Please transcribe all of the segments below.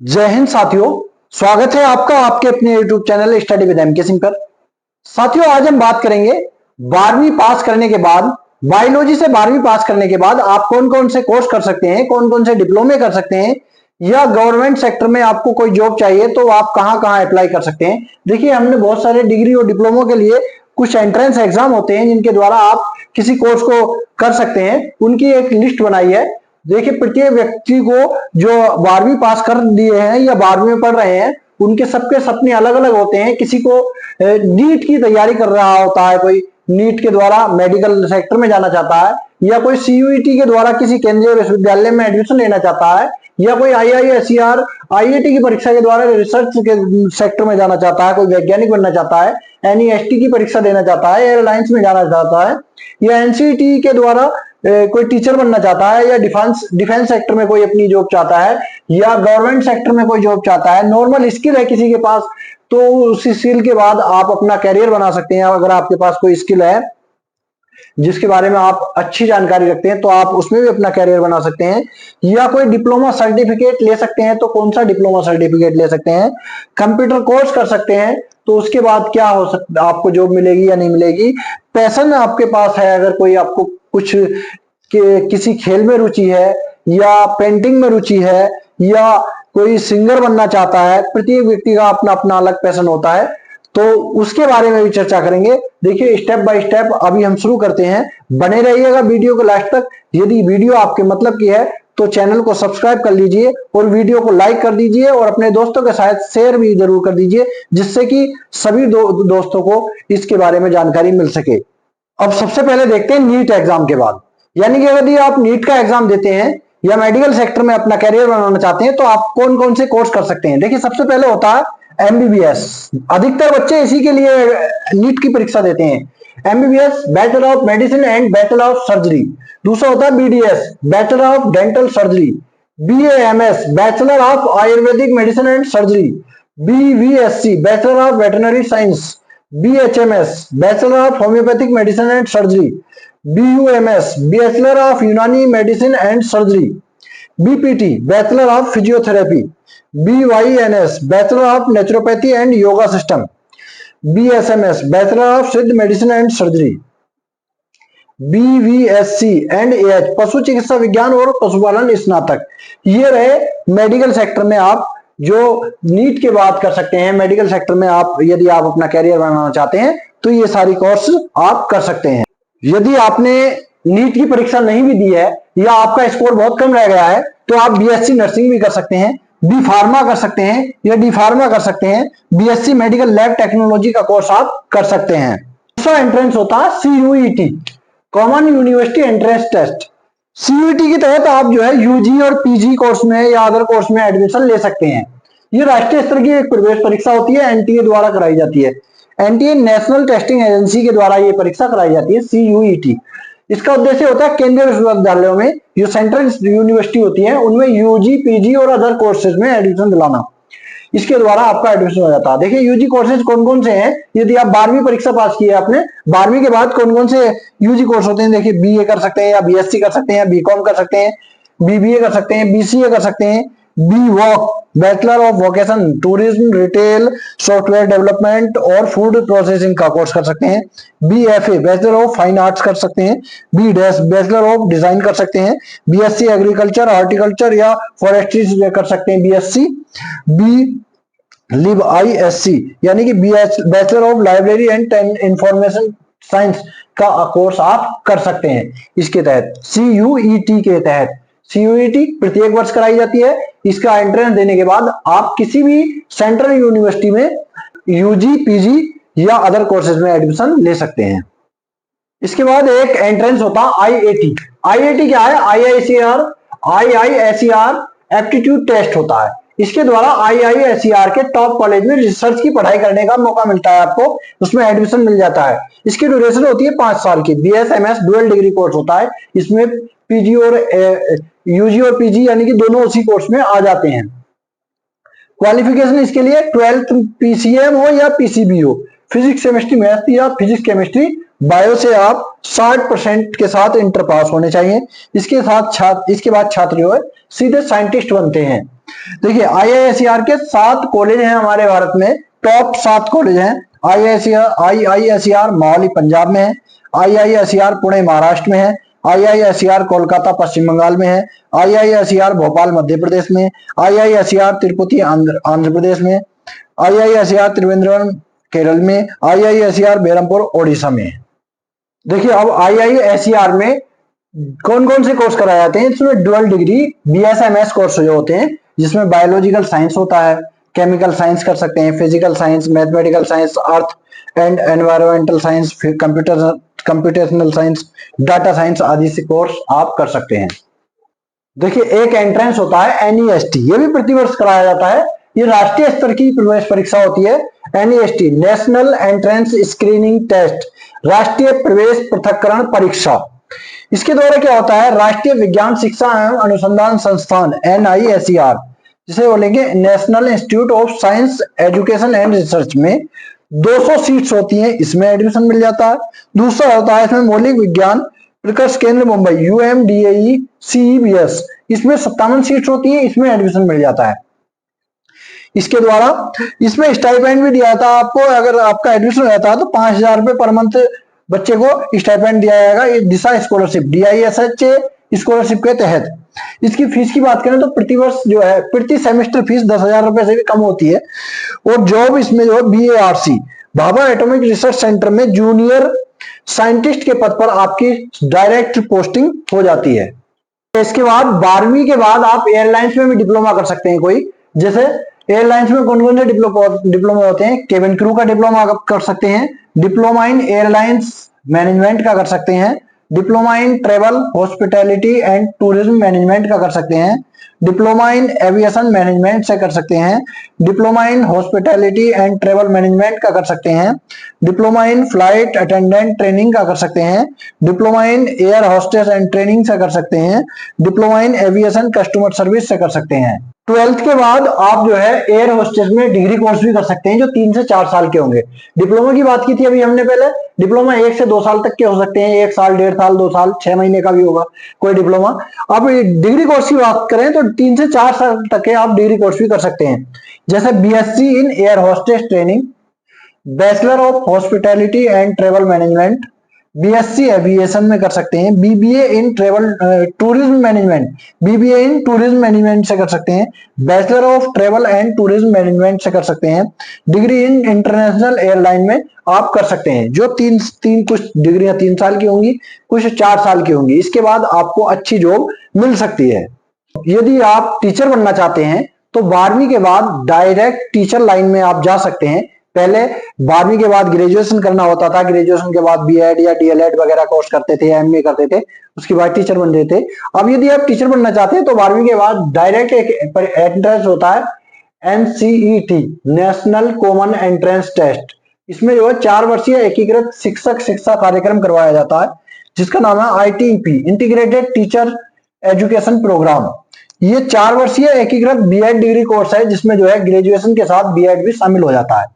जय हिंद साथियों, स्वागत है आपका आपके अपने YouTube channel study with M K Singh पर। साथियों, आज हम बात करेंगे 12वीं पास करने के बाद, बायोलॉजी से 12वीं पास करने के बाद आप कौन कौन से कोर्स कर सकते हैं, कौन कौन से डिप्लोमे कर सकते हैं, या गवर्नमेंट सेक्टर में आपको कोई जॉब चाहिए तो आप कहां कहां अप्लाई कर सकते हैं। देखिए, हमने बहुत सारे डिग्री और डिप्लोमो के लिए कुछ एंट्रेंस एग्जाम होते हैं जिनके द्वारा आप किसी कोर्स को कर सकते हैं, उनकी एक लिस्ट बनाई है। देखिए, प्रत्येक व्यक्ति को जो 12वीं पास कर दिए हैं या 12वीं में पढ़ रहे हैं, उनके सबके सपने अलग अलग होते हैं। किसी को नीट की तैयारी कर रहा होता है, कोई नीट के द्वारा मेडिकल सेक्टर में जाना चाहता है, या कोई सीयूईटी के द्वारा किसी केंद्रीय विश्वविद्यालय में एडमिशन लेना चाहता है, या कोई आईआईएसईआर आईआईटी की परीक्षा के द्वारा रिसर्च के सेक्टर में जाना चाहता है, कोई वैज्ञानिक बनना चाहता है, एनईएसटी की परीक्षा देना चाहता है, एयरलाइंस में जाना चाहता है, या एनसीटी के द्वारा कोई टीचर बनना चाहता है, या डिफेंस सेक्टर में कोई अपनी जॉब चाहता है, या गवर्नमेंट सेक्टर में कोई जॉब चाहता है। नॉर्मल स्किल है किसी के पास, तो उस स्किल के बाद आप अपना कैरियर बना सकते हैं। अगर आपके पास कोई स्किल है जिसके बारे में आप अच्छी जानकारी रखते हैं तो आप उसमें भी अपना कैरियर बना सकते हैं, या कोई डिप्लोमा सर्टिफिकेट ले सकते हैं। तो कौन सा डिप्लोमा सर्टिफिकेट ले सकते हैं? कंप्यूटर कोर्स कर सकते हैं। तो उसके बाद क्या हो सकता, आपको जॉब मिलेगी या नहीं मिलेगी। पैशन आपके पास है, अगर कोई आपको कुछ किसी खेल में रुचि है, या पेंटिंग में रुचि है, या कोई सिंगर बनना चाहता है, प्रत्येक व्यक्ति का अपना अपना अलग पैशन होता है, तो उसके बारे में भी चर्चा करेंगे। देखिए, स्टेप बाय स्टेप अभी हम शुरू करते हैं। बने रहिएगा वीडियो को लास्ट तक। यदि वीडियो आपके मतलब की है तो चैनल को सब्सक्राइब कर लीजिए और वीडियो को लाइक कर दीजिए, और अपने दोस्तों के साथ शेयर भी जरूर कर दीजिए, जिससे कि सभी दोस्तों को इसके बारे में जानकारी मिल सके। अब सबसे पहले देखते हैं नीट एग्जाम के बाद, यानी कि यदि आप नीट का एग्जाम देते हैं या मेडिकल सेक्टर में अपना कैरियर बनाना चाहते हैं तो आप कौन कौन से कोर्स कर सकते हैं। देखिए, सबसे पहले होता है एमबीबीएस। अधिकतर बच्चे इसी के लिए नीट की परीक्षा देते हैं। MBBS, bachelor of medicine and bachelor of surgery. दूसरा होता है BDS, bachelor of dental surgery. BAMS, bachelor of Ayurvedic medicine and surgery. BVSc, bachelor of veterinary science. BHMS, bachelor of homeopathic medicine and surgery. BUMS, bachelor of Unani medicine and surgery. BPT, bachelor of physiotherapy. BYNS, bachelor of naturopathy and yoga system. BSMS, bachelor of Siddha medicine and surgery. BVSc and AH, पशु चिकित्सा विज्ञान और पशुपालन स्नातक। ये रहे medical sector में आप जो नीट के बाद कर सकते हैं। मेडिकल सेक्टर में आप यदि आप अपना कैरियर बनाना चाहते हैं तो ये सारी कोर्स आप कर सकते हैं। यदि आपने नीट की परीक्षा नहीं भी दी है या आपका स्कोर बहुत कम रह गया है तो आप बीएससी नर्सिंग भी कर सकते हैं, बी फार्मा कर सकते हैं, या डी फार्मा कर सकते हैं। बीएससी मेडिकल लैब टेक्नोलॉजी का कोर्स आप कर सकते हैं। दूसरा एंट्रेंस होता है CUET, common university entrance test. CUET के तहत आप जो है यूजी और पीजी कोर्स में या अदर कोर्स में एडमिशन ले सकते हैं। ये राष्ट्रीय स्तर की एक प्रवेश परीक्षा होती है, एनटीए द्वारा कराई जाती है। एनटीए नेशनल टेस्टिंग एजेंसी के द्वारा ये परीक्षा कराई जाती है, सीयूईटी। इसका उद्देश्य होता है केंद्रीय विश्वविद्यालयों में जो सेंट्रल यूनिवर्सिटी होती है उनमें यूजी, पीजी और अदर कोर्सेज में एडमिशन दिलाना। इसके द्वारा आपका एडमिशन हो जाता है। देखिए, यूजी कोर्सेज कौन कौन से हैं। यदि आप 12वीं परीक्षा पास की है आपने, 12वीं के बाद कौन कौन से यूजी कोर्स होते हैं। देखिए, बीए कर सकते हैं, या बीएससी कर सकते हैं, या बीकॉम कर सकते हैं, बीबीए कर सकते हैं, बीसीए कर सकते हैं, B voc, bachelor of vocation, tourism, retail, software development और फूड प्रोसेसिंग का कोर्स कर सकते हैं। BFA, bachelor of fine arts कर सकते हैं। B des, bachelor of design कर सकते हैं। बीएससी एग्रीकल्चर, हॉर्टिकल्चर या फॉरेस्ट्री कर सकते हैं बीएससी। बी लिव आईएससी, यानी कि bachelor of library and information science का कोर्स आप कर सकते हैं। इसके तहत सीयूईटी के तहत, सीयूईटी प्रत्येक वर्ष कराई जाती है। इसका एंट्रेंस देने के बाद आप किसी भी सेंट्रल यूनिवर्सिटी में यूजी, पीजी या अदर कोर्सेज में एडमिशन ले सकते हैं। इसके बाद एक एंट्रेंस होता है आईआईटी। आईआईटी क्या है? आईआईएसईआर एप्टीट्यूड टेस्ट होता है। इसके द्वारा आईआईएसईआर के टॉप कॉलेज में रिसर्च की पढ़ाई करने का मौका मिलता है, आपको उसमें एडमिशन मिल जाता है। इसकी ड्यूरेशन होती है 5 साल की। बीएसएमएस डुअल डिग्री कोर्स होता है। इसमें पीजी और यूजी और पीजी यानी कि दोनों उसी कोर्स में आ जाते हैं। क्वालिफिकेशन इसके लिए 12th पीसीएम हो या पीसीबी हो, फिजिक्स केमिस्ट्री मैथ या फिजिक्स केमिस्ट्री बायो से आप 60% के साथ इंटर पास होने चाहिए। इसके बाद छात्र जो है सीधे साइंटिस्ट बनते हैं। देखिए IISER के 7 कॉलेज हैं हमारे भारत में, टॉप 7 कॉलेज हैं। IISER मोहाली पंजाब में है, IISER पुणे महाराष्ट्र में है, IISER कोलकाता पश्चिम बंगाल में है, IISER भोपाल मध्य प्रदेश में, IISER तिरुपति आंध्र प्रदेश में, IISER त्रिवेंद्रम केरल में, IISER बेरमपुर ओडिशा में। देखिए अब IISER में कौन कौन से कोर्स कराए जाते हैं, इसमें डुअल डिग्री BSMS कोर्स जो होते हैं, जिसमें बायोलॉजिकल साइंस होता है, केमिकल साइंस कर सकते हैं, physical science, mathematical science, earth and environmental science, computational science, data science आदि से कोर्स आप कर सकते हैं। देखिए एक एंट्रेंस होता है NEST, ये भी प्रतिवर्ष कराया जाता है। ये राष्ट्रीय स्तर की प्रवेश परीक्षा होती है। NEST national entrance screening test, राष्ट्रीय प्रवेश पृथक्करण परीक्षा। इसके द्वारा क्या होता है, राष्ट्रीय विज्ञान शिक्षा एवं अनुसंधान संस्थान NISER, जिसे बोलेंगे national institute of science education and research में 200 सीट्स होती हैं, इसमें एडमिशन मिल जाता है। दूसरा होता है इसमें मौलिक विज्ञान प्रकर्ष केंद्र मुंबई UMDAE CEBS, इसमें 57 सीट्स होती हैं, इसमें एडमिशन मिल जाता है। इसके द्वारा इसमें स्टाइपेंड भी दिया जाता है आपको, अगर आपका एडमिशन हो जाता है तो 5,000 रुपए पर मंथ बच्चे को स्टाइपेंड दिया जाएगा, ये दिशा स्कॉलरशिप DISH स्कॉलरशिप के तहत। इसकी फीस की बात करें तो प्रतिवर्ष जो है प्रति सेमेस्टर फीस 10,000 रुपए से भी कम होती है। और जॉब इसमें जो है BARC Bhabha atomic research centre में जूनियर साइंटिस्ट के पद पर आपकी डायरेक्ट पोस्टिंग हो जाती है। इसके बाद 12वीं के बाद आप एयरलाइंस में भी डिप्लोमा कर सकते हैं कोई, जैसे एयरलाइंस में कौन कौन से डिप्लोमा होते हैं, केबिन क्रू का डिप्लोमा कर सकते हैं, डिप्लोमा इन एयरलाइंस मैनेजमेंट का कर सकते हैं, diploma in travel hospitality and tourism management का कर सकते हैं, डिप्लोमा इन एविएशन मैनेजमेंट से कर सकते हैं, diploma in hospitality and travel management का कर सकते हैं, diploma in flight attendant training का कर सकते हैं, diploma in air hostess and training से कर सकते हैं, डिप्लोमा इन एविएशन कस्टमर सर्विस से कर सकते हैं। 12th के बाद आप जो है एयर होस्टेस में डिग्री कोर्स भी कर सकते हैं जो 3 से 4 साल के होंगे। डिप्लोमा की बात की थी अभी हमने पहले, डिप्लोमा 1 से 2 साल तक के हो सकते हैं, 1 साल, 1.5 साल, 2 साल, 6 महीने का भी होगा कोई डिप्लोमा। अब डिग्री कोर्स की बात करें तो 3 से 4 साल तक के आप डिग्री कोर्स भी कर सकते हैं, जैसे BSc in air hostess training, bachelor of hospitality and travel management, BSc aviation में कर सकते हैं, BBA इन ट्रेवल टूरिज्म मैनेजमेंट, BBA इन टूरिज्म मैनेजमेंट से कर सकते हैं, bachelor of travel and tourism management से कर सकते हैं, डिग्री इन इंटरनेशनल एयरलाइन में आप कर सकते हैं, जो तीन कुछ डिग्रियां 3 साल की होंगी, कुछ 4 साल की होंगी। इसके बाद आपको अच्छी जॉब मिल सकती है। यदि आप टीचर बनना चाहते हैं तो 12वीं के बाद डायरेक्ट टीचर लाइन में आप जा सकते हैं। पहले 12वीं के बाद ग्रेजुएशन करना होता था, ग्रेजुएशन के बाद B.Ed या DLED वगैरह कोर्स करते थे, MA करते थे, उसके बाद टीचर बनते थे। अब यदि आप टीचर बनना चाहते हैं तो 12वीं के बाद डायरेक्ट एक एंट्रेंस होता है NCET national common entrance test. इसमें जो है 4 वर्षीय एकीकृत शिक्षक शिक्षा कार्यक्रम करवाया जाता है, जिसका नाम है ITP integrated teacher education programme. ये 4 वर्षीय एकीकृत B.Ed डिग्री कोर्स है, जिसमें जो है ग्रेजुएशन के साथ B.Ed भी शामिल हो जाता है।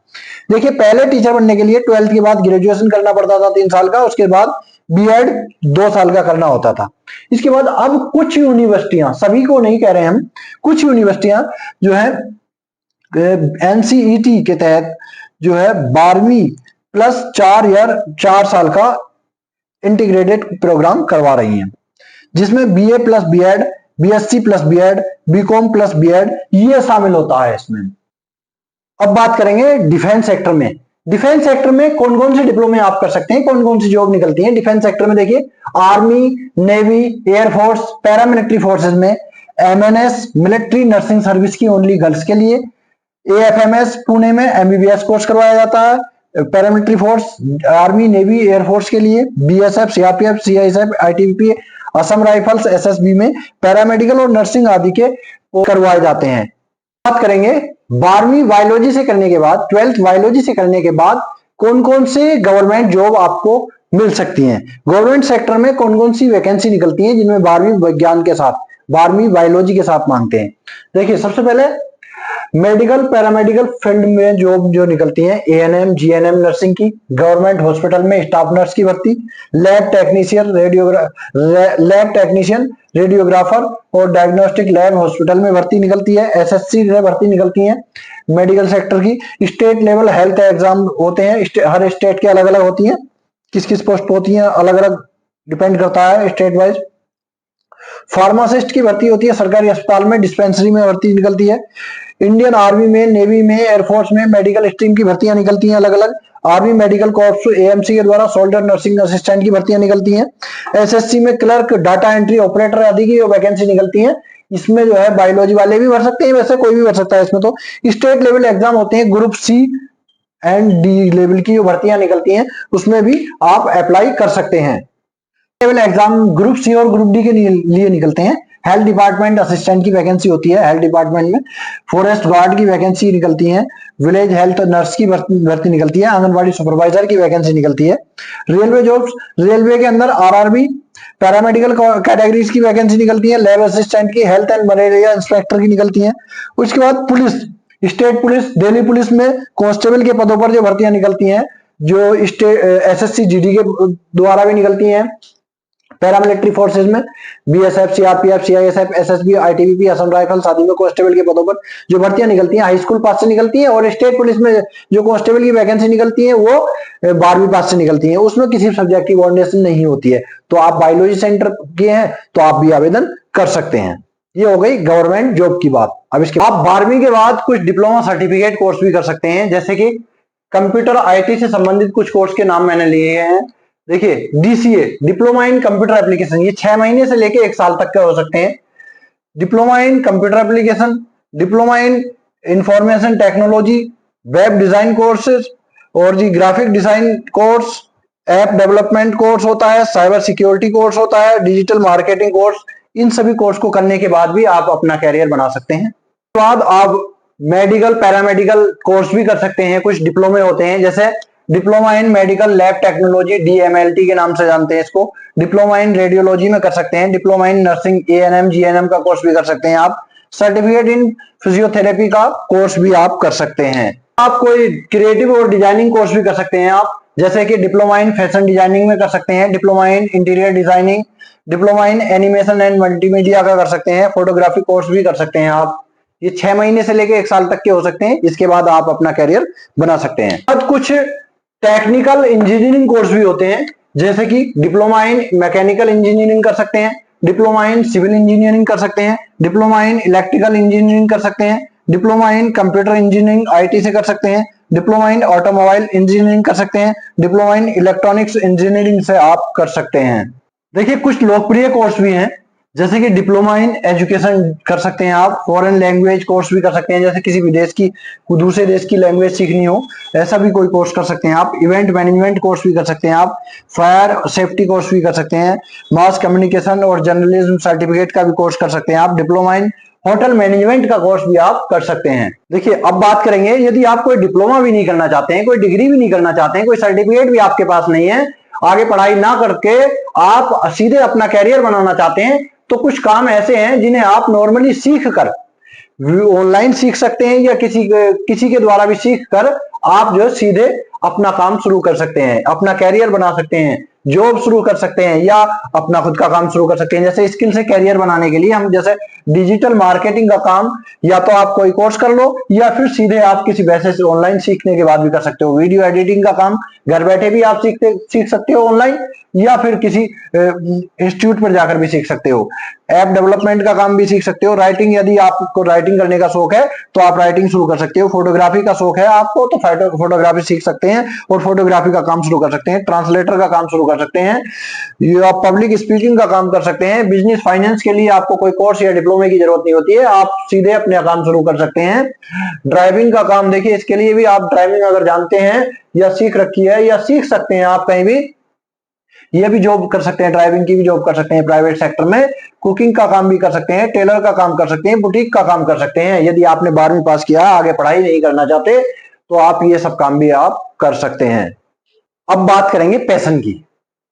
देखिए पहले टीचर बनने के लिए 12th के बाद ग्रेजुएशन करना पड़ता था 3 साल का, उसके बाद B.Ed 2 साल का करना होता था। इसके बाद अब कुछ यूनिवर्सिटियां, सभी को नहीं कह रहे हम, कुछ यूनिवर्सिटियां जो है NCET के तहत जो है 12वीं प्लस 4 ईयर 4 साल का इंटीग्रेटेड प्रोग्राम करवा रही हैं, जिसमें BA plus B.Ed, BSc plus B.Ed, BCom plus B.Ed ये शामिल होता है इसमें। अब बात करेंगे डिफेंस सेक्टर में। डिफेंस सेक्टर में कौन कौन से डिप्लोमे आप कर सकते हैं, कौन कौन सी जॉब निकलती है डिफेंस सेक्टर में। देखिए army, navy, air force, paramilitary forces में MNS मिलिट्री नर्सिंग सर्विस की ओनली गर्ल्स के लिए, AFMS पुणे में MBBS कोर्स करवाया जाता है paramilitary force, army, navy, air force के लिए, BSF, CRPF, CISF, ITBP, Assam rifles, SSB में पैरामेडिकल और नर्सिंग आदि के करवाए जाते हैं। बात करेंगे 12वीं बायोलॉजी से करने के बाद, 12th बायोलॉजी से करने के बाद कौन कौन से गवर्नमेंट जॉब आपको मिल सकती हैं, गवर्नमेंट सेक्टर में कौन कौन सी वैकेंसी निकलती हैं जिनमें 12वीं विज्ञान के साथ, 12वीं बायोलॉजी के साथ मांगते हैं। देखिए सबसे पहले मेडिकल पैरामेडिकल फील्ड में जॉब जो निकलती है, एएनएम जीएनएम नर्सिंग की, गवर्नमेंट हॉस्पिटल में स्टाफ नर्स की भर्ती, लैब टेक्नीशियन रेडियोग्राफर और डायग्नोस्टिक लैब हॉस्पिटल में भर्ती निकलती है। एसएससी से भर्ती निकलती है मेडिकल सेक्टर की। स्टेट लेवल हेल्थ एग्जाम होते हैं, हर स्टेट के अलग अलग होती है, किस किस पोस्ट होती है अलग अलग डिपेंड करता है स्टेट वाइज। फार्मासिस्ट की भर्ती होती है सरकारी अस्पताल में, डिस्पेंसरी में भर्ती निकलती है। इंडियन आर्मी में, नेवी में, एयरफोर्स में मेडिकल स्ट्रीम की भर्तियां निकलती हैं अलग अलग। आर्मी मेडिकल कॉर्प्स एएमसी के द्वारा सोल्जर नर्सिंग असिस्टेंट की भर्तियां निकलती हैं। एसएससी में क्लर्क, डाटा एंट्री ऑपरेटर आदि की वैकेंसी निकलती है। इसमें जो है बायोलॉजी वाले भी भर सकते हैं, वैसे कोई भी भर सकता है इसमें। तो स्टेट लेवल एग्जाम होते हैं, group C and D level की जो भर्तियां निकलती हैं उसमें भी आप अप्लाई कर सकते हैं। लेवल एग्जाम ग्रुप सी और ग्रुप डी के लिए निकलते हैं। हेल्थ डिपार्टमेंट असिस्टेंट की वैकेंसी होती है हेल्थ डिपार्टमेंट में, फॉरेस्ट गार्ड की वैकेंसी निकलती है, विलेज हेल्थ नर्स की भर्ती निकलती है, आंगनबाड़ी सुपरवाइजर की वैकेंसी निकलती है। रेलवे जॉब्स, रेलवे के अंदर आरआरबी पैरामेडिकल कैटेगरीज की वैकेंसी निकलती है, लैब असिस्टेंट की, हेल्थ एंड मलेरिया इंस्पेक्टर की निकलती है। उसके बाद police, state police, Delhi police में कांस्टेबल के पदों पर जो भर्तियां निकलती हैं, जो एसएससी जीडी के द्वारा भी निकलती हैं। पैरामिलिट्री फोर्सेज में BSF, CRPF, CISF, SSB, ITBP, Assam rifles आदि में कांस्टेबल के पदों पर जो भर्तियां निकलती हैं हाई स्कूल पास से निकलती हैं। और स्टेट पुलिस में जो कांस्टेबल की वैकेंसी निकलती है वो 12वीं पास से निकलती है, उसमें किसी सब्जेक्ट की कोऑर्डिनेशन नहीं होती है। तो आप बायोलॉजी सेंटर के हैं तो आप भी आवेदन कर सकते हैं। ये हो गई गवर्नमेंट जॉब की बात। अब इसके आप 12वीं के बाद कुछ डिप्लोमा सर्टिफिकेट कोर्स भी कर सकते हैं, जैसे कि कंप्यूटर आईटी से संबंधित कुछ कोर्स के नाम मैंने लिए हैं। देखिए, DCA diploma in computer application, ये 6 महीने से लेके 1 साल तक के हो सकते हैं। Diploma in computer application, diploma in information technology, web design courses और जी graphic design course, app development course होता है, साइबर सिक्योरिटी कोर्स होता है, डिजिटल मार्केटिंग कोर्स। इन सभी कोर्स को करने के बाद भी आप अपना कैरियर बना सकते हैं। उसके बाद आप मेडिकल पैरामेडिकल कोर्स भी कर सकते हैं। कुछ डिप्लोमे होते हैं, जैसे diploma in medical lab technology, DMLT के नाम से जानते हैं इसको। डिप्लोमा इन रेडियोलॉजी में कर सकते हैं। Diploma in nursing ANM GNM का कोर्स भी कर सकते हैं आप। सर्टिफिकेट इन फिजियोथेरेपी का कोर्स भी आप कर सकते हैं। आप कोई क्रिएटिव और डिजाइनिंग कोर्स भी कर सकते हैं आप, जैसे कि डिप्लोमा इन फैशन डिजाइनिंग में कर सकते हैं, diploma in interior designing, diploma in animation and multimedia का कर सकते हैं, फोटोग्राफी कोर्स भी कर सकते हैं आप। ये 6 महीने से लेके 1 साल तक के हो सकते हैं। इसके बाद आप अपना कैरियर बना सकते हैं। अब कुछ टेक्निकल इंजीनियरिंग कोर्स भी होते हैं, जैसे कि डिप्लोमा इन मैकेनिकल इंजीनियरिंग कर सकते हैं, डिप्लोमा इन सिविल इंजीनियरिंग कर सकते हैं, डिप्लोमा इन इलेक्ट्रिकल इंजीनियरिंग कर सकते हैं, diploma in computer engineering IT से कर सकते हैं, डिप्लोमा इन ऑटोमोबाइल इंजीनियरिंग कर सकते हैं, डिप्लोमा इन इलेक्ट्रॉनिक्स इंजीनियरिंग से आप कर सकते हैं। देखिए, कुछ लोकप्रिय कोर्स भी हैं, जैसे कि डिप्लोमा इन एजुकेशन कर सकते हैं आप, फॉरेन लैंग्वेज कोर्स भी कर सकते हैं, जैसे किसी विदेश की दूसरे देश की लैंग्वेज सीखनी हो ऐसा भी कोई कोर्स कर सकते हैं आप। इवेंट मैनेजमेंट कोर्स भी कर सकते हैं आप, फायर सेफ्टी कोर्स भी कर सकते हैं, मास कम्युनिकेशन और जर्नलिज्म सर्टिफिकेट का भी कोर्स कर सकते हैं आप, डिप्लोमा इन होटल मैनेजमेंट का कोर्स भी आप कर सकते हैं। देखिए, अब बात करेंगे, यदि आप कोई डिप्लोमा भी नहीं करना चाहते हैं, कोई डिग्री भी नहीं करना चाहते हैं, कोई सर्टिफिकेट भी आपके पास नहीं है, आगे पढ़ाई ना करके आप सीधे अपना कैरियर बनाना चाहते हैं, तो कुछ काम ऐसे हैं जिन्हें आप नॉर्मली सीख कर ऑनलाइन सीख सकते हैं, या किसी के द्वारा भी सीख कर आप जो सीधे अपना काम शुरू कर सकते हैं, अपना कैरियर बना सकते हैं, जॉब शुरू कर सकते हैं, या अपना खुद का काम शुरू कर सकते हैं। जैसे स्किल से कैरियर बनाने के लिए हम जैसे डिजिटल मार्केटिंग का काम या तो आप कोई कोर्स कर लो, या फिर सीधे आप किसी वैसे से ऑनलाइन सीखने के बाद भी कर सकते हो। वीडियो एडिटिंग का काम घर बैठे भी आप सीख सकते हो ऑनलाइन, या फिर किसी इंस्टीट्यूट पर जाकर भी सीख सकते हो। ऐप डेवलपमेंट का काम भी सीख सकते हो। राइटिंग, यदि आपको राइटिंग करने का शौक है तो आप राइटिंग शुरू कर सकते हो। फोटोग्राफी का शौक है आपको तो फोटोग्राफी सीख सकते हैं और फोटोग्राफी का काम शुरू कर सकते हैं। ट्रांसलेटर का काम शुरू कर सकते हैं, आप पब्लिक स्पीकिंग का काम कर सकते हैं। बिजनेस फाइनेंस के लिए आपको कोई कोर्स या डिप्लोमे की जरूरत नहीं होती है, आप सीधे अपने काम शुरू कर सकते हैं। ड्राइविंग का काम, देखिए इसके लिए भी आप ड्राइविंग अगर जानते हैं या सीख रखी है या सीख सकते हैं आप कहीं भी, ये भी जॉब कर सकते हैं, ड्राइविंग की भी जॉब कर सकते हैं प्राइवेट सेक्टर में। कुकिंग का काम भी कर सकते हैं, टेलर का काम कर सकते हैं, बुटीक का काम कर सकते हैं। यदि आपने 12वीं पास किया, आगे पढ़ाई नहीं करना चाहते, तो आप ये सब काम भी आप कर सकते हैं। अब बात करेंगे पैशन की।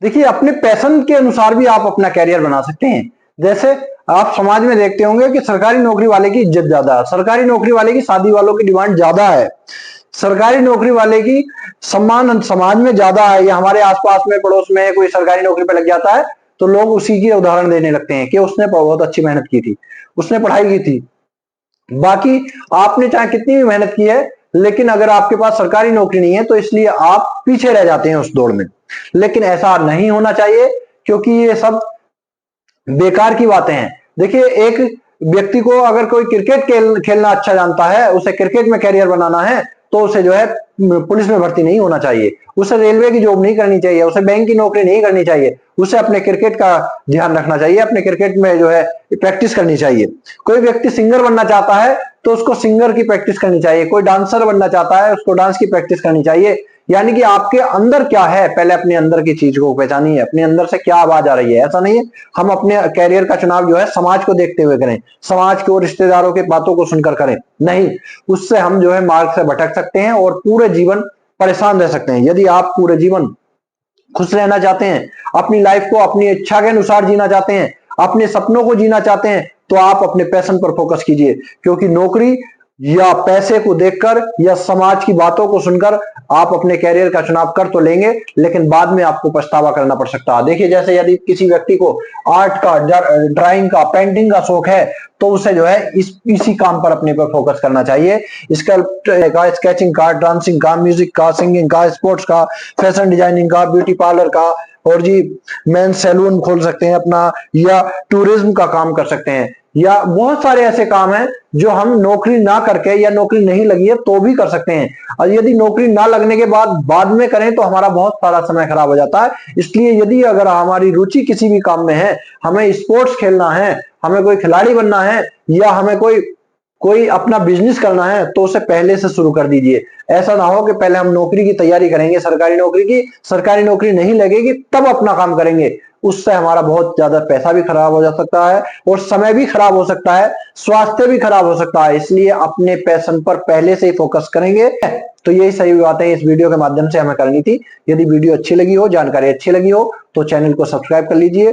देखिए, अपने पैशन के अनुसार भी आप अपना कैरियर बना सकते हैं। जैसे आप समाज में देखते होंगे कि सरकारी नौकरी वाले की इज्जत ज्यादा है, सरकारी नौकरी वाले की शादी वालों की डिमांड ज्यादा है, सरकारी नौकरी वाले की सम्मान समाज में ज्यादा है। या हमारे आसपास में पड़ोस में कोई सरकारी नौकरी पे लग जाता है तो लोग उसी की उदाहरण देने लगते हैं कि उसने बहुत अच्छी मेहनत की थी, उसने पढ़ाई की थी। बाकी आपने चाहे कितनी भी मेहनत की है, लेकिन अगर आपके पास सरकारी नौकरी नहीं है तो इसलिए आप पीछे रह जाते हैं उस दौड़ में। लेकिन ऐसा नहीं होना चाहिए, क्योंकि ये सब बेकार की बातें हैं। देखिए, एक व्यक्ति को अगर कोई क्रिकेट खेलना अच्छा जानता है, उसे क्रिकेट में कैरियर बनाना है, तो उसे जो है पुलिस में भर्ती नहीं होना चाहिए, उसे रेलवे की जॉब नहीं करनी चाहिए, उसे बैंक की नौकरी नहीं करनी चाहिए, उसे अपने क्रिकेट का ध्यान रखना चाहिए, अपने क्रिकेट में जो है प्रैक्टिस करनी चाहिए। कोई व्यक्ति सिंगर बनना चाहता है तो उसको सिंगर की प्रैक्टिस करनी चाहिए, कोई डांसर बनना चाहता है उसको डांस की प्रैक्टिस करनी चाहिए। यानी कि आपके अंदर क्या है, पहले अपने अंदर की चीज को पहचानिए, अपने अंदर से क्या आवाज आ रही है। ऐसा नहीं है हम अपने कैरियर का चुनाव जो है समाज को देखते हुए करें, समाज को, रिश्तेदारों की बातों को सुनकर करें, नहीं, उससे हम जो है मार्ग से भटक सकते हैं और पूरे जीवन परेशान रह सकते हैं। यदि आप पूरे जीवन खुश रहना चाहते हैं, अपनी लाइफ को अपनी इच्छा के अनुसार जीना चाहते हैं, अपने सपनों को जीना चाहते हैं, तो आप अपने पैशन पर फोकस कीजिए। क्योंकि नौकरी या पैसे को देखकर या समाज की बातों को सुनकर आप अपने कैरियर का चुनाव कर तो लेंगे, लेकिन बाद में आपको पछतावा करना पड़ सकता है। देखिए, जैसे यदि किसी व्यक्ति को आर्ट का, ड्राइंग का, पेंटिंग का शौक है, तो उसे जो है इसी काम पर अपने पर फोकस करना चाहिए। स्केचिंग का, डांसिंग का, म्यूजिक का, सिंगिंग का, स्पोर्ट्स का, फैशन डिजाइनिंग का, ब्यूटी पार्लर का, और जी मेन सैलून खोल सकते हैं अपना, या टूरिज्म का काम कर सकते हैं, या बहुत सारे ऐसे काम हैं जो हम नौकरी ना करके या नौकरी नहीं लगी है तो भी कर सकते हैं। और यदि नौकरी ना लगने के बाद में करें तो हमारा बहुत सारा समय खराब हो जाता है। इसलिए यदि अगर हमारी रुचि किसी भी काम में है, हमें स्पोर्ट्स खेलना है, हमें कोई खिलाड़ी बनना है, या हमें कोई अपना बिजनेस करना है, तो उसे पहले से शुरू कर दीजिए। ऐसा ना हो कि पहले हम नौकरी की तैयारी करेंगे, सरकारी नौकरी की, सरकारी नौकरी नहीं लगेगी तब अपना काम करेंगे। उससे हमारा बहुत ज्यादा पैसा भी खराब हो जा सकता है और समय भी खराब हो सकता है, स्वास्थ्य भी खराब हो सकता है। इसलिए अपने पैशन पर पहले से ही फोकस करेंगे। तो यही सही बातें इस वीडियो के माध्यम से हमें करनी थी। यदि वीडियो अच्छी लगी हो, जानकारी अच्छी लगी हो, तो चैनल को सब्सक्राइब कर लीजिए।